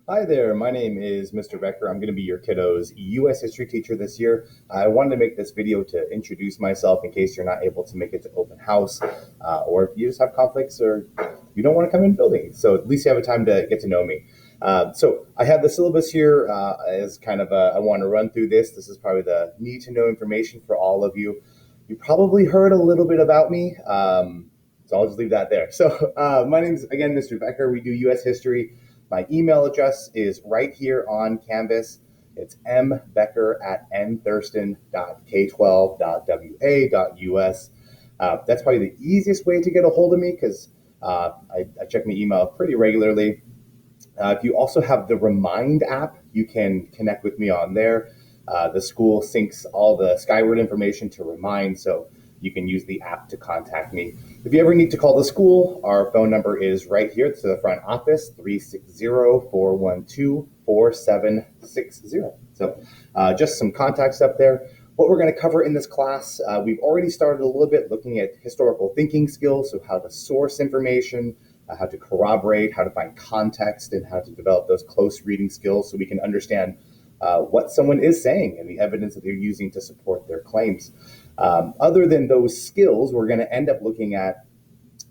Hi there, my name is Mr. Becker. I'm going to be your kiddo's U.S. history teacher this year. I wanted to make this video to introduce myself in case you're not able to make it to open house, or if you just have conflicts or you don't want to come in the building. So at least you have a time to get to know me. So I have the syllabus here as kind of I want to run through this. This is probably the need to know information for all of you. You probably heard a little bit about me, so I'll just leave that there. So my name is, again, Mr. Becker. We do U.S. history. My email address is right here on Canvas. It's mbbecker@nthurston.k12.wa.us. That's probably the easiest way to get a hold of me because I check my email pretty regularly. If you also have the Remind app, you can connect with me on there. The school syncs all the Skyward information to Remind, so you can use the app to contact me. If you ever need to call the school, our phone number is right here to the front office, 360-412-4760. So just some contact stuff there. What we're going to cover in this class, we've already started a little bit looking at historical thinking skills, so how to source information, how to corroborate, how to find context, and how to develop those close reading skills so we can understand what someone is saying and the evidence that they're using to support their claims. Other than those skills, we're going to end up looking at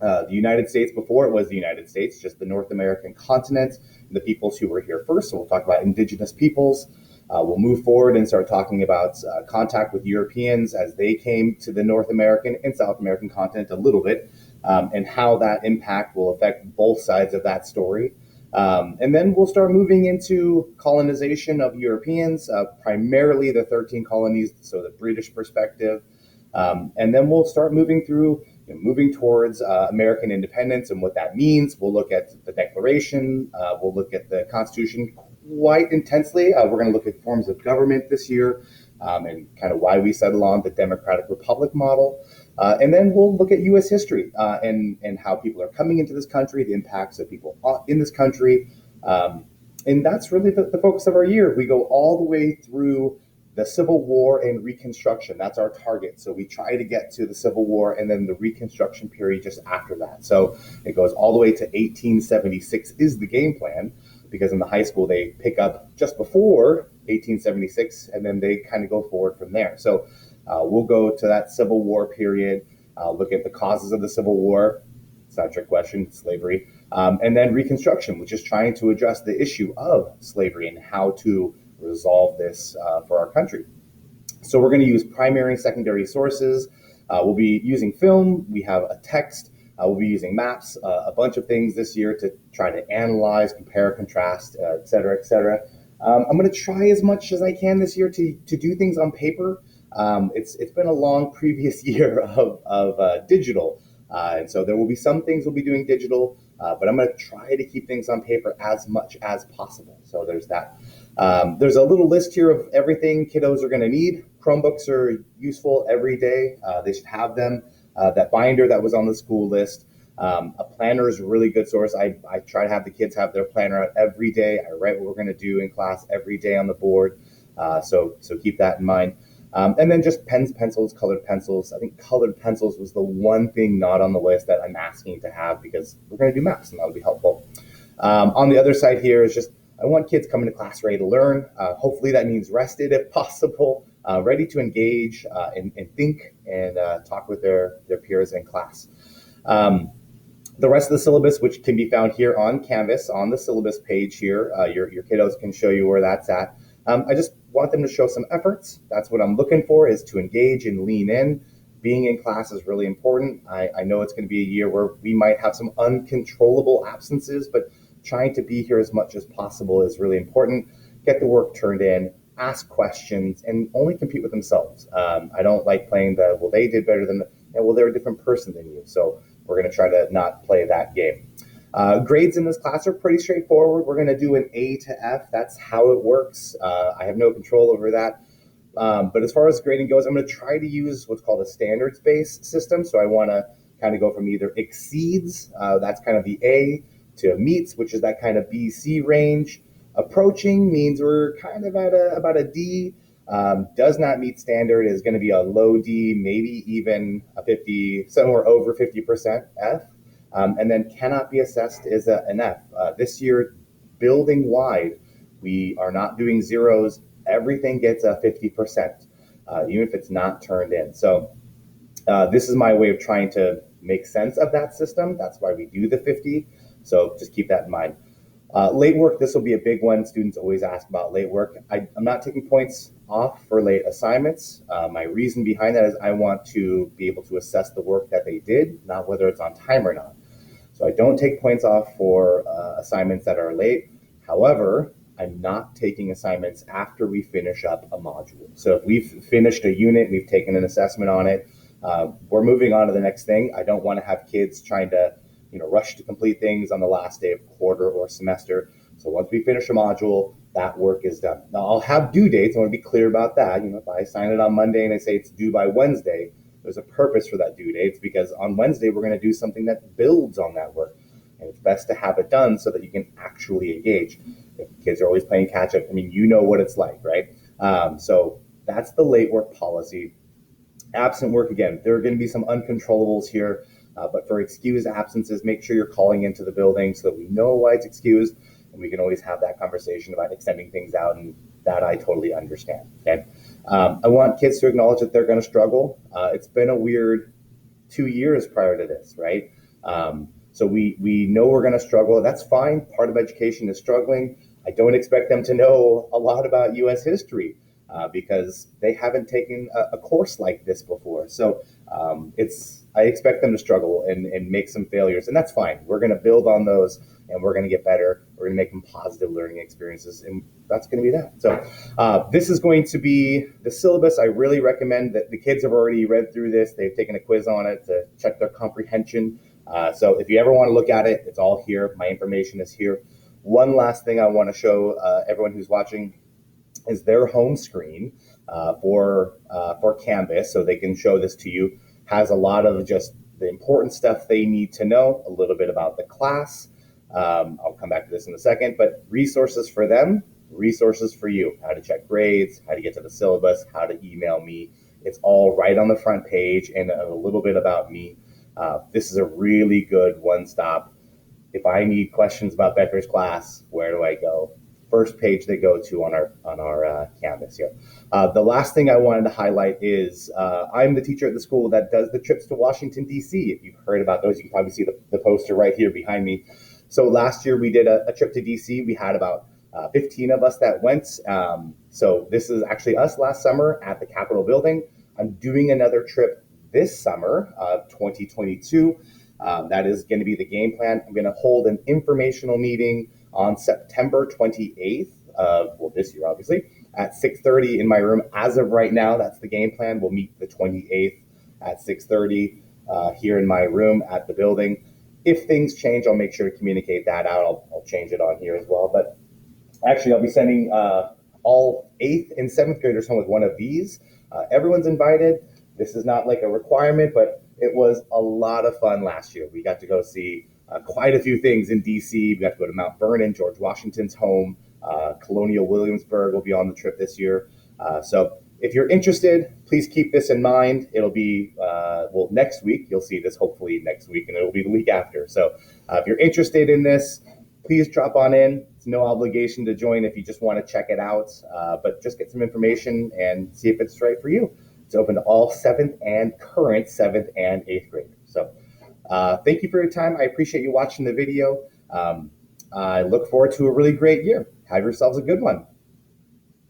the United States before it was the United States, just the North American continent, and the peoples who were here first. So we'll talk about indigenous peoples. We'll move forward and start talking about contact with Europeans as they came to the North American and South American continent a little bit, and how that impact will affect both sides of that story. And then we'll start moving into colonization of Europeans, primarily the 13 colonies, so the British perspective. And then we'll start moving towards American independence and what that means. We'll look at the Declaration. We'll look at the Constitution quite intensely. We're going to look at forms of government this year, and kind of why we settle on the Democratic Republic model. And then we'll look at U.S. history and how people are coming into this country, the impacts of people in this country. And that's really the focus of our year. We go all the way through the Civil War and Reconstruction. That's our target. So we try to get to the Civil War and then the Reconstruction period just after that. So it goes all the way to 1876 is the game plan, because in the high school they pick up just before 1876 and then they kind of go forward from there. So we'll go to that Civil War period, look at the causes of the Civil War. It's not a trick question, slavery. And then Reconstruction, which is trying to address the issue of slavery and how to resolve this for our country. So we're going to use primary and secondary sources. We'll be using film. We have a text. We'll be using maps, a bunch of things this year to try to analyze, compare, contrast, et cetera, et cetera. I'm going to try as much as I can this year to do things on paper. It's been a long previous year of digital, and so there will be some things we'll be doing digital, but I'm going to try to keep things on paper as much as possible. So there's that. There's a little list here of everything kiddos are going to need. Chromebooks are useful every day. They should have them. That binder that was on the school list. A planner is a really good source. I try to have the kids have their planner out every day. I write what we're going to do in class every day on the board. So keep that in mind. And then just pens, pencils, colored pencils. I think colored pencils was the one thing not on the list that I'm asking to have because we're going to do maps and that'll be helpful. On the other side here is just, I want kids coming to class ready to learn. Hopefully that means rested if possible, ready to engage and think and talk with their peers in class. The rest of the syllabus, which can be found here on Canvas, on the syllabus page here, your kiddos can show you where that's at. I just want them to show some efforts. That's what I'm looking for, is to engage and lean in. Being in class is really important. I know it's going to be a year where we might have some uncontrollable absences, but trying to be here as much as possible is really important. Get the work turned in, ask questions, and only compete with themselves. I don't like playing well, they did better than, well, they're a different person than you. So we're going to try to not play that game. Grades in this class are pretty straightforward. We're going to do an A to F. That's how it works. I have no control over that. But as far as grading goes, I'm going to try to use what's called a standards-based system. So I want to kind of go from either exceeds, that's kind of the A, to meets, which is that kind of B, C range. Approaching means we're kind of at about a D. Does not meet standard is going to be a low D, maybe even a 50, somewhere over 50% F. And then cannot be assessed is an F. This year, building wide, we are not doing zeros. Everything gets a 50%, even if it's not turned in. So this is my way of trying to make sense of that system. That's why we do the 50. So just keep that in mind. Late work, this will be a big one. Students always ask about late work. I'm not taking points off for late assignments. My reason behind that is I want to be able to assess the work that they did, not whether it's on time or not. So I don't take points off for assignments that are late. However, I'm not taking assignments after we finish up a module. So if we've finished a unit, we've taken an assessment on it, we're moving on to the next thing. I don't want to have kids trying to rush to complete things on the last day of quarter or semester. So once we finish a module, that work is done. Now I'll have due dates. I want to be clear about that. If I sign it on Monday and I say it's due by Wednesday, there's a purpose for that due date. It's because on Wednesday, we're going to do something that builds on that work. And it's best to have it done so that you can actually engage. If kids are always playing catch up, you know what it's like, right? So that's the late work policy. Absent work, again, there are going to be some uncontrollables here. But for excused absences, make sure you're calling into the building so that we know why it's excused, and we can always have that conversation about extending things out, and that I totally understand. Okay, I want kids to acknowledge that they're going to struggle. It's been a weird 2 years prior to this, right? So we know we're going to struggle. That's fine. Part of education is struggling. I don't expect them to know a lot about U.S. history because they haven't taken a course like this before. So I expect them to struggle and make some failures, and that's fine. We're going to build on those, and we're going to get better. We're going to make them positive learning experiences, and that's going to be that. So this is going to be the syllabus. I really recommend that the kids have already read through this. They've taken a quiz on it to check their comprehension. So if you ever want to look at it, it's all here. My information is here. One last thing I want to show everyone who's watching is their home screen for Canvas, so they can show this to you. Has a lot of just the important stuff they need to know, a little bit about the class. I'll come back to this in a second, but resources for them, resources for you, how to check grades, how to get to the syllabus, how to email me. It's all right on the front page, and a little bit about me. This is a really good one-stop. If I need questions about Becker's class, where do I go? First page they go to on our Canvas here. The last thing I wanted to highlight is I'm the teacher at the school that does the trips to Washington, D.C. If you've heard about those, you can probably see the poster right here behind me. So last year we did a trip to D.C. We had about 15 of us that went. So this is actually us last summer at the Capitol building. I'm doing another trip this summer of 2022. That is going to be the game plan. I'm going to hold an informational meeting on September 28th, this year, obviously, at 6:30 in my room. As of right now, that's the game plan. We'll meet the 28th at 6:30 here in my room at the building. If things change, I'll make sure to communicate that out. I'll change it on here as well. But actually, I'll be sending all 8th and 7th graders home with one of these. Everyone's invited. This is not like a requirement, but it was a lot of fun last year. We got to go see quite a few things in D.C. We got to go to Mount Vernon, George Washington's home. Colonial Williamsburg will be on the trip this year. So if you're interested, please keep this in mind. It'll be, next week. You'll see this hopefully next week, and it'll be the week after. So if you're interested in this, please drop on in. It's no obligation to join if you just want to check it out, but just get some information and see if it's right for you. It's open to all 7th and current 7th and 8th graders. So thank you for your time. I appreciate you watching the video. I look forward to a really great year. Have yourselves a good one.